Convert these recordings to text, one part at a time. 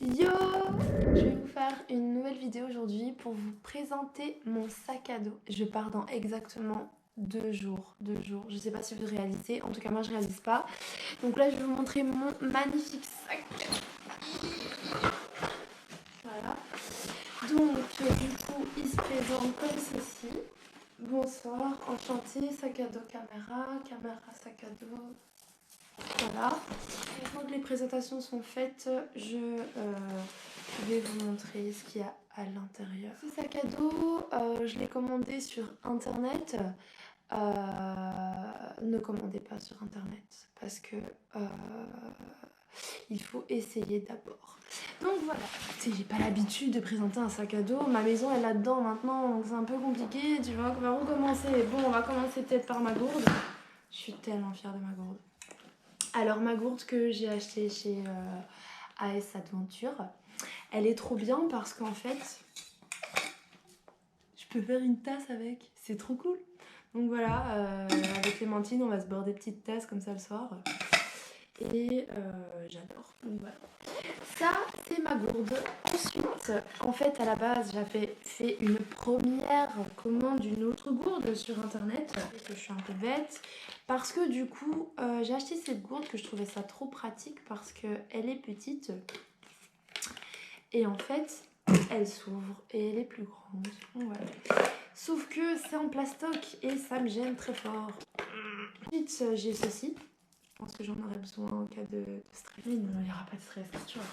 Yo! Je vais vous faire une nouvelle vidéo aujourd'hui pour vous présenter mon sac à dos. Je pars dans exactement 2 jours. 2 jours. Je sais pas si vous réalisez. En tout cas, moi, je réalise pas. Donc là, je vais vous montrer mon magnifique sac. Voilà. Donc, du coup, il se présente comme ceci. Bonsoir, enchanté, sac à dos caméra, sac à dos. Voilà. Maintenant que les présentations sont faites, je vais vous montrer ce qu'il y a à l'intérieur. Ce sac à dos, je l'ai commandé sur internet. Ne commandez pas sur internet parce que il faut essayer d'abord. Donc voilà. Tu sais, j'ai pas l'habitude de présenter un sac à dos. Ma maison est là-dedans maintenant, donc c'est un peu compliqué. Tu vois, on va recommencer. Bon, on va commencer peut-être par ma gourde. Je suis tellement fière de ma gourde. Alors ma gourde que j'ai achetée chez AS Adventure, elle est trop bien parce qu'en fait, je peux faire une tasse avec. C'est trop cool. Donc voilà, avec Clémentine, on va se boire des petites tasses comme ça le soir. Et j'adore. Donc voilà. Ça, c'est ma gourde. Ensuite, en fait, à la base, j'avais fait une première commande d'une autre gourde sur internet. Je suis un peu bête. Parce que du coup, j'ai acheté cette gourde que je trouvais ça trop pratique parce qu'elle est petite. Et en fait, elle s'ouvre et elle est plus grande. Donc voilà. Sauf que c'est en plastoc et ça me gêne très fort. Ensuite, j'ai ceci. Je pense que j'en aurais besoin en cas de stress. Mais non, il n'y aura pas de stress, tu vois.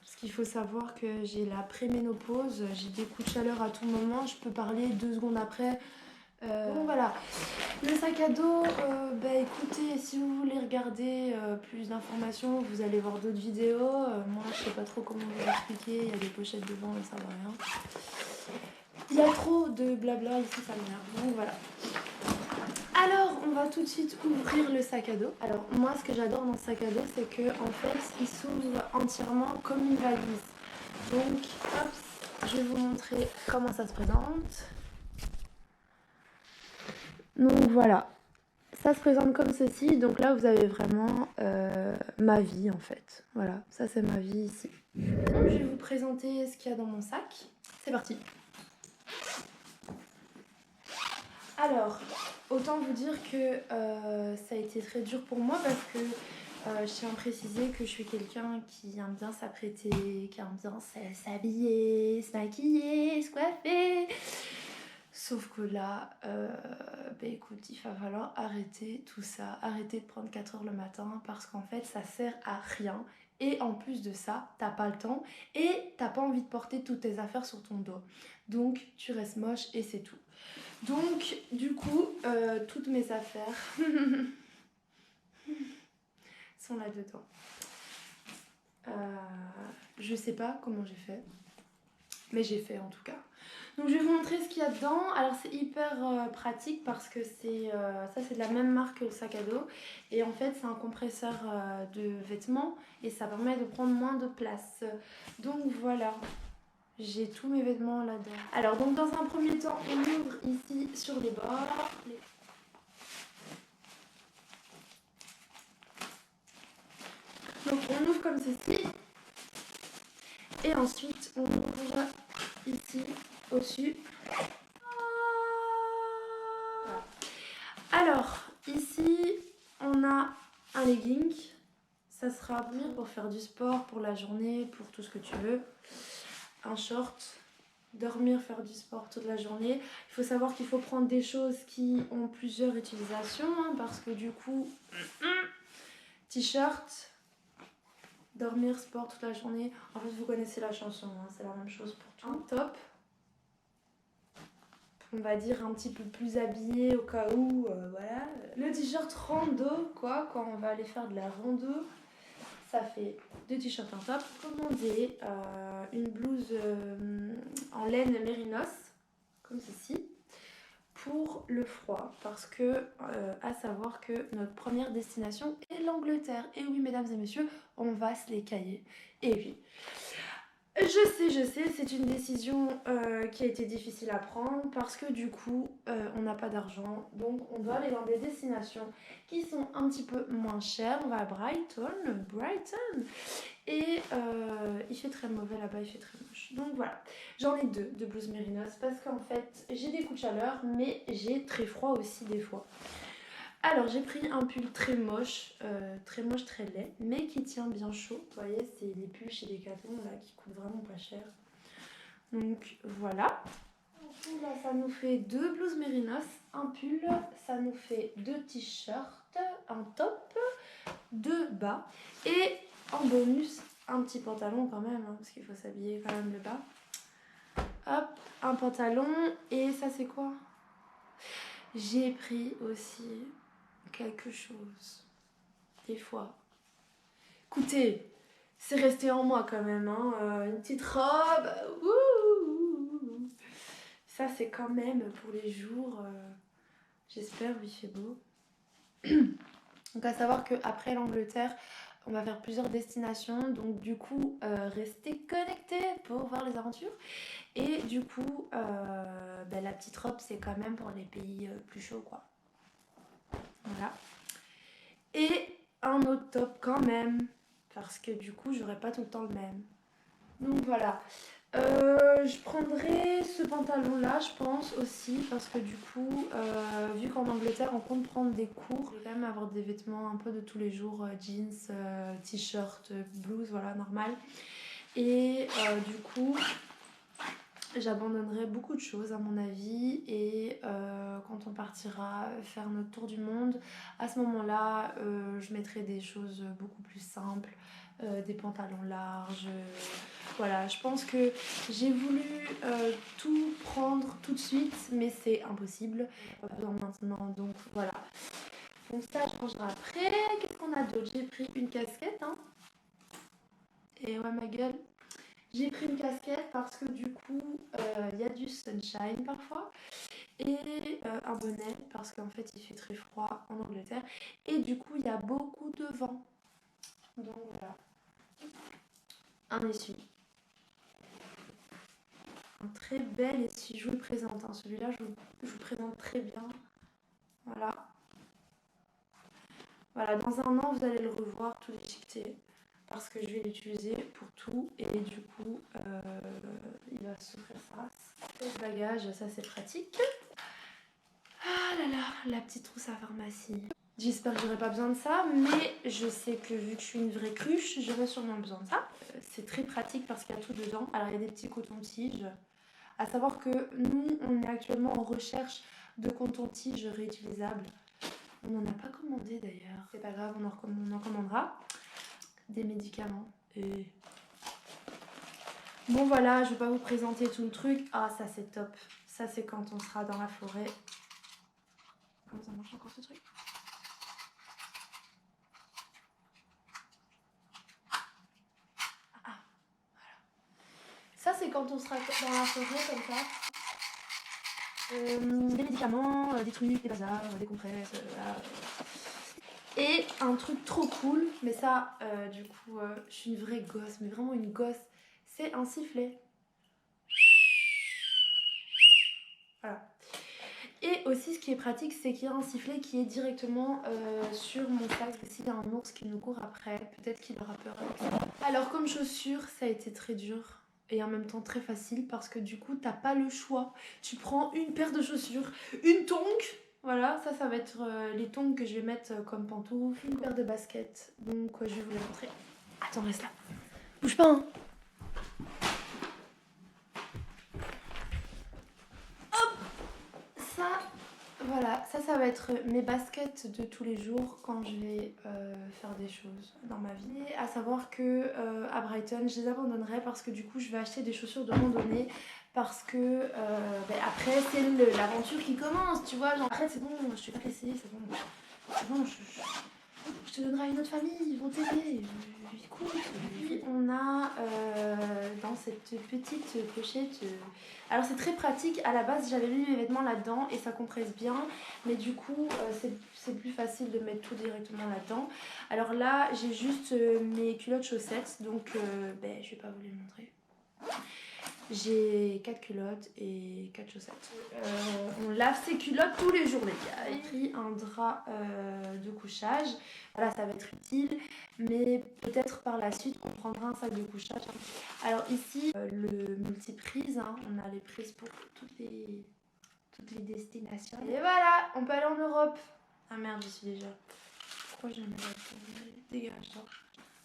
Parce qu'il faut savoir que j'ai la préménopause, j'ai des coups de chaleur à tout moment, je peux parler 2 secondes après. Donc voilà, le sac à dos, écoutez, si vous voulez regarder plus d'informations, vous allez voir d'autres vidéos. Moi, je sais pas trop comment vous expliquer, il y a des pochettes devant et ça va rien. Il y a trop de blabla ici, ça m'énerve. Donc voilà. Alors, on va tout de suite ouvrir le sac à dos. Alors, moi, ce que j'adore dans ce sac à dos, c'est que en fait, il s'ouvre entièrement comme une valise. Donc, hop, je vais vous montrer comment ça se présente. Donc voilà, ça se présente comme ceci. Donc là, vous avez vraiment ma vie en fait. Voilà, ça c'est ma vie ici. Donc, je vais vous présenter ce qu'il y a dans mon sac. C'est parti. Alors, autant vous dire que ça a été très dur pour moi parce que je tiens à préciser que je suis quelqu'un qui aime bien s'apprêter, qui aime bien s'habiller, se maquiller, se coiffer. Sauf que là, écoute, il va falloir arrêter tout ça, arrêter de prendre 4 heures le matin parce qu'en fait, ça sert à rien. Et en plus de ça, t'as pas le temps et t'as pas envie de porter toutes tes affaires sur ton dos. Donc, tu restes moche et c'est tout. Donc, du coup, toutes mes affaires sont là-dedans. Je sais pas comment j'ai fait, mais j'ai fait en tout cas. Donc je vais vous montrer ce qu'il y a dedans. Alors c'est hyper pratique parce que ça c'est de la même marque que le sac à dos. Et en fait c'est un compresseur de vêtements et ça permet de prendre moins de place. Donc voilà, j'ai tous mes vêtements là-dedans. Alors donc dans un premier temps on ouvre ici sur les bords. Donc on ouvre comme ceci. Et ensuite on ouvre ici au-dessus. Alors, ici, on a un legging. Ça sera pour faire du sport, pour la journée, pour tout ce que tu veux. Un short, dormir, faire du sport toute la journée. Il faut savoir qu'il faut prendre des choses qui ont plusieurs utilisations, parce que du coup, t-shirt, dormir, sport toute la journée. En fait, vous connaissez la chanson, c'est la même chose pour tout. Un top. On va dire un petit peu plus habillé au cas où, voilà. Le t-shirt rando, quoi, quand on va aller faire de la rando, ça fait 2 t-shirts, un top. Commandé une blouse en laine mérinos, comme ceci, pour le froid, parce que, à savoir que notre première destination est l'Angleterre. Et oui, mesdames et messieurs, on va se les cailler. Et oui. Je sais, c'est une décision qui a été difficile à prendre parce que du coup, on n'a pas d'argent. Donc, on doit aller dans des destinations qui sont un petit peu moins chères. On va à Brighton. Et il il fait très mauvais là-bas, il fait très moche. Donc voilà, j'en ai deux de blouses mérinos parce qu'en fait j'ai des coups de chaleur mais j'ai très froid aussi des fois. Alors j'ai pris un pull très moche, très laid, mais qui tient bien chaud. Vous voyez, c'est les pulls chez Decathlon là qui coûtent vraiment pas cher. Donc voilà. Là, ça nous fait deux blouses mérinos, un pull, ça nous fait deux t-shirts, un top, deux bas et en bonus un petit pantalon quand même, hein, parce qu'il faut s'habiller quand même le bas. Hop, un pantalon et ça c'est quoi? J'ai pris aussi quelque chose. Des fois. Écoutez, c'est resté en moi quand même, hein. Une petite robe. Ouh. Ça c'est quand même pour les jours. J'espère, oui, il fait beau. Donc à savoir qu'après l'Angleterre, on va faire plusieurs destinations. Donc du coup, restez connectés pour voir les aventures. Et du coup, la petite robe, c'est quand même pour les pays plus chauds, quoi. Voilà. Et un autre top quand même. Parce que du coup, j'aurai pas tout le temps le même. Donc voilà. Je prendrai ce pantalon là je pense aussi parce que du coup vu qu'en Angleterre on compte prendre des cours, je vais quand même avoir des vêtements un peu de tous les jours, jeans, t-shirt, blouse, voilà, normal. Et du coup j'abandonnerai beaucoup de choses à mon avis et quand on partira faire notre tour du monde, à ce moment là je mettrai des choses beaucoup plus simples, des pantalons larges. Voilà, je pense que j'ai voulu tout prendre tout de suite, mais c'est impossible. Pas besoin maintenant, donc voilà. Donc ça, je rangerai après. Qu'est-ce qu'on a d'autre? J'ai pris une casquette, hein. Et ouais, ma gueule. J'ai pris une casquette parce que du coup, il y a du sunshine parfois. Et un bonnet parce qu'en fait, il fait très froid en Angleterre. Et du coup, il y a beaucoup de vent. Donc voilà. Un essuie. Un très bel essuie, je vous le présente, hein. Celui-là je vous présente très bien, voilà. Voilà, dans un an vous allez le revoir tout déchiqueté parce que je vais l'utiliser pour tout et du coup il va s'ouvrir ça. Le bagage, ça c'est pratique. Ah là là, la petite trousse à pharmacie. J'espère que j'aurai pas besoin de ça, mais je sais que vu que je suis une vraie cruche, j'aurai sûrement besoin de ça. C'est très pratique parce qu'il y a tout dedans. Alors il y a des petits cotons-tiges. À savoir que nous, on est actuellement en recherche de coton-tige réutilisable. On n'en a pas commandé d'ailleurs. C'est pas grave, on en commandera. Des médicaments. Et... bon voilà, je vais pas vous présenter tout le truc. Ah ça c'est top. Ça c'est quand on sera dans la forêt. Comment ça marche encore ce truc? Ah, voilà. Ça c'est quand on sera dans la forêt comme ça. Des médicaments, des trucs, des bazars, des compresses, voilà. Et un truc trop cool, mais ça, du coup, je suis une vraie gosse, mais vraiment une gosse, c'est un sifflet. Voilà. Et aussi, ce qui est pratique, c'est qu'il y a un sifflet qui est directement sur mon sac. S'il y a un ours qui nous court après, peut-être qu'il aura peur avec ça. Alors, comme chaussure, ça a été très dur. Et en même temps très facile parce que du coup, t'as pas le choix. Tu prends une paire de chaussures, une tongue. Voilà, ça va être les tongs que je vais mettre comme pantoufles, une paire de baskets. Donc je vais vous les montrer. Attends, reste là. Bouge pas, hein. Hop. Ça, voilà, ça va être mes baskets de tous les jours quand je vais faire des choses dans ma vie. Et à savoir que à Brighton, je les abandonnerai parce que du coup, je vais acheter des chaussures de randonnée. Parce que après c'est l'aventure qui commence, tu vois, genre après c'est bon, je suis pas pressée, c'est bon, je te donnerai une autre famille, ils vont t'aider, écoute. Puis on a dans cette petite pochette, alors c'est très pratique, à la base j'avais mis mes vêtements là-dedans et ça compresse bien, mais du coup c'est plus facile de mettre tout directement là-dedans. Alors là j'ai juste mes culottes chaussettes, donc je vais pas vous les montrer. J'ai 4 culottes et 4 chaussettes. On lave ses culottes tous les jours, les gars. J'ai pris un drap de couchage. Voilà, ça va être utile. Mais peut-être par la suite, on prendra un sac de couchage. Alors ici, le multiprise. Hein, on a les prises pour toutes les destinations. Et voilà, on peut aller en Europe. Ah merde, j'y suis déjà. Pourquoi j'ai mis la dégage, toi.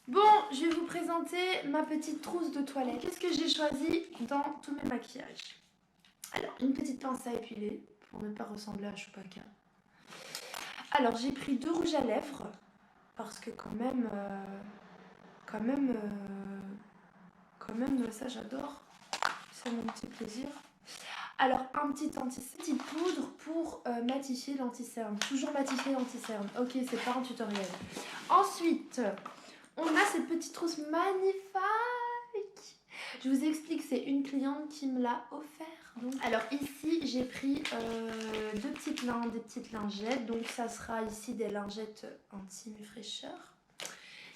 Bon, je vais vous présenter ma petite trousse de toilette. Qu'est-ce que j'ai choisi dans tous mes maquillages? Alors, une petite pince à épiler pour ne pas ressembler à Chewbacca. Alors, j'ai pris 2 rouges à lèvres parce que quand même, ça j'adore. C'est mon petit plaisir. Alors, un petit petite poudre pour matifier l'anti-cerne. Toujours matifier l'anti-cerne. Ok, c'est pas un tutoriel. Ensuite, on a cette petite trousse magnifique. Je vous explique, c'est une cliente qui me l'a offert. Donc. Alors ici, j'ai pris des petites lingettes. Donc ça sera ici des lingettes anti-fraîcheur.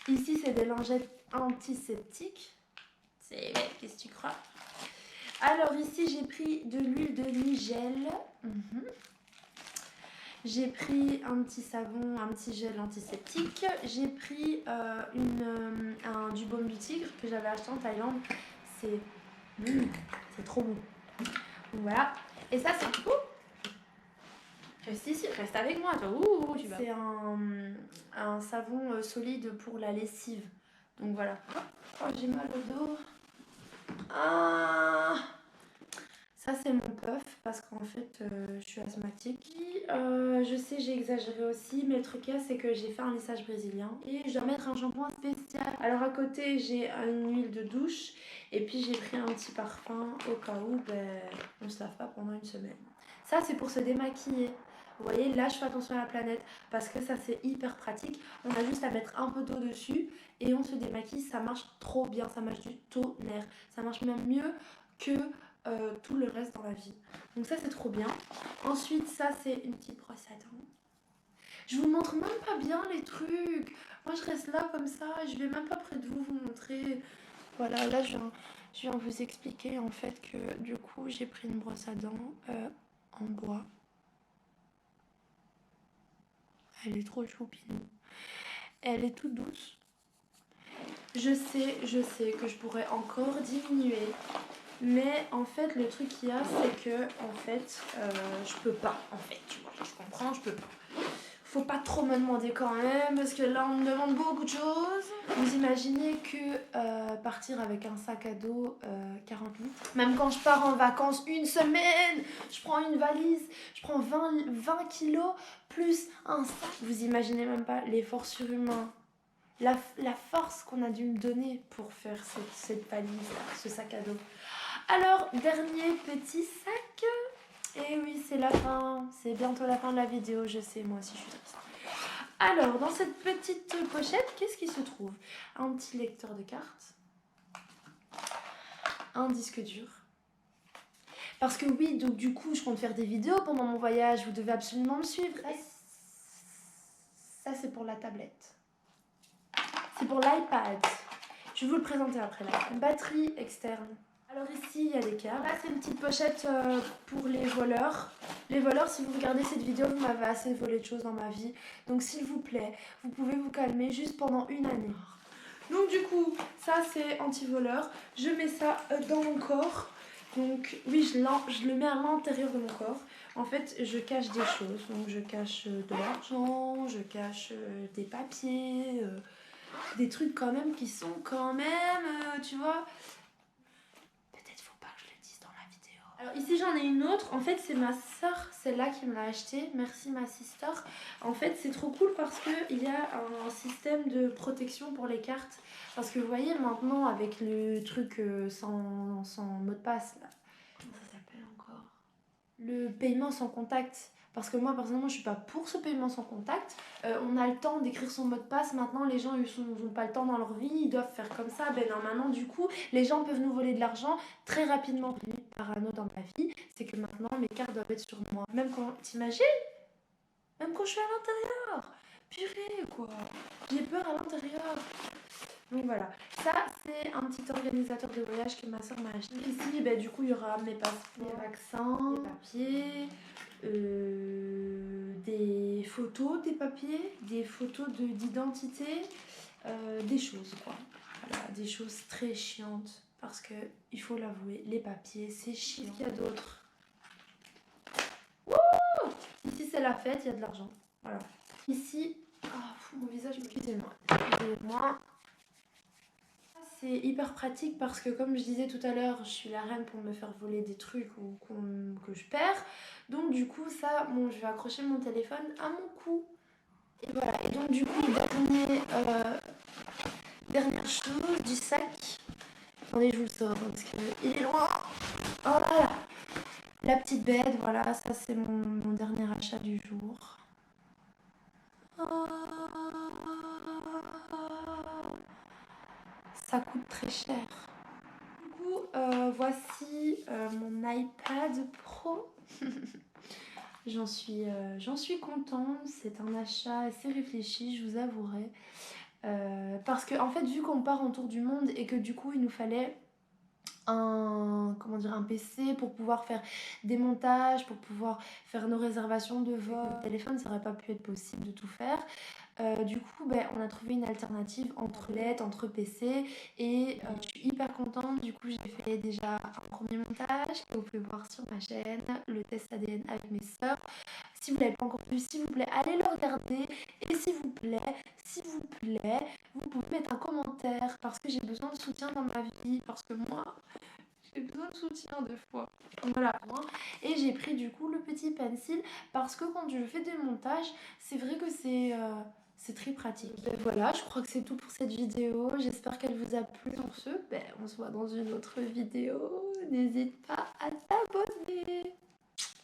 Ici, c'est des lingettes antiseptiques. C'est qu'est-ce que tu crois? Alors ici, j'ai pris de l'huile de nigel. J'ai pris un petit savon, un petit gel antiseptique. J'ai pris du baume du tigre que j'avais acheté en Thaïlande. C'est trop bon. Donc voilà. Et ça, c'est tout. Reste ici, reste avec moi. C'est un savon solide pour la lessive. Donc voilà. Oh, j'ai mal au dos. Ah, ça c'est mon puff parce qu'en fait je suis asthmatique. Je sais j'ai exagéré aussi mais le truc c'est que j'ai fait un lissage brésilien et je dois mettre un shampoing spécial. Alors à côté j'ai une huile de douche et puis j'ai pris un petit parfum au cas où on se lave pas pendant une semaine. Ça c'est pour se démaquiller. Vous voyez, là je fais attention à la planète parce que ça c'est hyper pratique. On a juste à mettre un peu d'eau dessus et on se démaquille. Ça marche trop bien, ça marche du tonnerre. Ça marche même mieux que tout le reste dans la vie. Donc ça c'est trop bien. Ensuite ça c'est une petite brosse à dents. Je vous montre même pas bien les trucs. Moi je reste là comme ça. Je vais même pas près de vous montrer. Voilà, là je viens vous expliquer en fait que du coup j'ai pris une brosse à dents en bois. Elle est trop choupinou. Elle est toute douce. Je sais que je pourrais encore diminuer. Mais en fait, le truc qu'il y a, c'est que en fait, je peux pas. En fait, tu vois, je comprends, je peux pas. Faut pas trop me demander quand même, parce que là, on me demande beaucoup de choses. Vous imaginez que partir avec un sac à dos 40 litres. Même quand je pars en vacances une semaine, je prends une valise, je prends 20 kilos plus un sac. Vous imaginez même pas l'effort surhumain. La force qu'on a dû me donner pour faire cette valise, ce sac à dos. Alors, dernier petit sac. Et oui, c'est la fin. C'est bientôt la fin de la vidéo, je sais, moi aussi je suis triste. Alors, dans cette petite pochette, qu'est-ce qui se trouve? Un petit lecteur de cartes. Un disque dur. Parce que oui, donc du coup, je compte faire des vidéos pendant mon voyage. Vous devez absolument me suivre. Ça, c'est pour la tablette. C'est pour l'iPad. Je vais vous le présenter après là. Une batterie externe. Alors ici, il y a des câbles. Là, c'est une petite pochette pour les voleurs. Les voleurs, si vous regardez cette vidéo, vous m'avez assez volé de choses dans ma vie. Donc s'il vous plaît, vous pouvez vous calmer juste pendant une année. Donc du coup, ça c'est anti-voleur. Je mets ça dans mon corps. Donc oui, je le mets à l'intérieur de mon corps. En fait, je cache des choses. Donc je cache de l'argent, je cache des papiers, des trucs quand même qui sont quand même, tu vois... Alors ici j'en ai une autre, en fait c'est ma soeur, celle-là qui me l'a acheté, merci ma sister. En fait c'est trop cool parce qu'il y a un système de protection pour les cartes. Parce que vous voyez maintenant avec le truc sans mot de passe, là, comment ça s'appelle encore? Le paiement sans contact. Parce que moi personnellement je suis pas pour ce paiement sans contact. On a le temps d'écrire son mot de passe. Maintenant les gens ils ont pas le temps dans leur vie. Ils doivent faire comme ça. Ben non, maintenant du coup les gens peuvent nous voler de l'argent très rapidement. Parano dans ma vie, c'est que maintenant mes cartes doivent être sur moi. Même quand, t'imagines? Même quand je suis à l'intérieur. Purée quoi. J'ai peur à l'intérieur. Donc voilà, ça c'est un petit organisateur de voyage que ma soeur m'a acheté. Ici, bah, du coup, il y aura mes passeports, les vaccins, les papiers, des photos des papiers, des photos d'identité, des choses quoi. Voilà, des choses très chiantes parce que, il faut l'avouer, les papiers c'est chiant. Qu'est-ce qu'il y a d'autre? Ici c'est la fête, il y a de l'argent. Voilà. Ici, mon visage, excusez-moi. Excusez-moi. C'est hyper pratique parce que comme je disais tout à l'heure, je suis la reine pour me faire voler des trucs ou que je perds. Donc du coup ça, bon, je vais accrocher mon téléphone à mon cou. Et voilà, et donc du coup, dernière chose du sac. Attendez, je vous le sors hein, parce qu'il est loin. Oh là là. La petite bête, voilà, ça c'est mon dernier achat du jour. Ça coûte très cher. Du coup, voici mon iPad Pro. J'en suis contente, c'est un achat assez réfléchi, je vous avouerai. Parce que en fait, vu qu'on part en tour du monde et que du coup il nous fallait un PC pour pouvoir faire des montages, pour pouvoir faire nos réservations de vol. Le téléphone, ça aurait pas pu être possible de tout faire. Du coup, on a trouvé une alternative entre LED, entre PC et je suis hyper contente. Du coup, j'ai fait déjà un premier montage que vous pouvez voir sur ma chaîne, le test ADN avec mes sœurs. Si vous ne l'avez pas encore vu, s'il vous plaît, allez le regarder. Et s'il vous plaît, vous pouvez mettre un commentaire parce que j'ai besoin de soutien dans ma vie. Parce que moi, j'ai besoin de soutien des fois. Voilà. Et j'ai pris du coup le petit pencil parce que quand je fais des montages, c'est vrai que c'est très pratique. Voilà, je crois que c'est tout pour cette vidéo. J'espère qu'elle vous a plu. Sur ce, on se voit dans une autre vidéo. N'hésite pas à t'abonner.